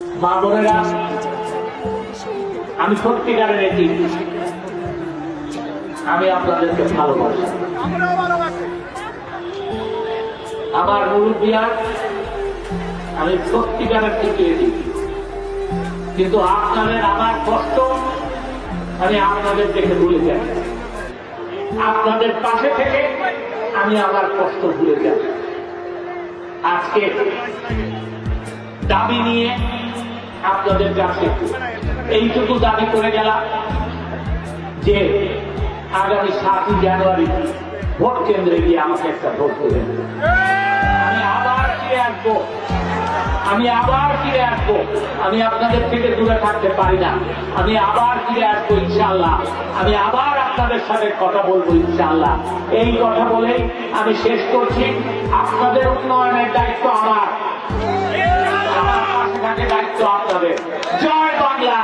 মা বোনেরা, আমি সত্যিকারের এটি আমি আপনাদেরকে ভালোবাসি। আমার মুরব্বিয়া, আমি সত্যিকারের থেকে এটি, কিন্তু আপনাদের আমার কষ্ট আমি আপনাদের দেখে ভুলে যাই। আপনাদের পাশে থেকে আমি আমার কষ্ট ভুলে যাই। আজকে দাবি নিয়ে আপনাদের কাছে এইটুকু দাবি করে গেলাম যে আগামী 7ই জানুয়ারি ভোট কেন্দ্রে গিয়ে আমাকে একটা ভোট দেবেন। আমি আবার ফিরে আসবো, আমি আপনাদের থেকে দূরে থাকতে পারি না। আমি আবার ফিরে আসবো ইনশাআল্লাহ। আমি আবার আপনাদের সাথে কথা বলবো ইনশাআল্লাহ। এই কথা বলেই আমি শেষ করছি। আপনাদের উন্নয়নের দায়িত্ব আমার, পাশে থাকে দায়িত্ব আপনাদের। জয় বাংলা।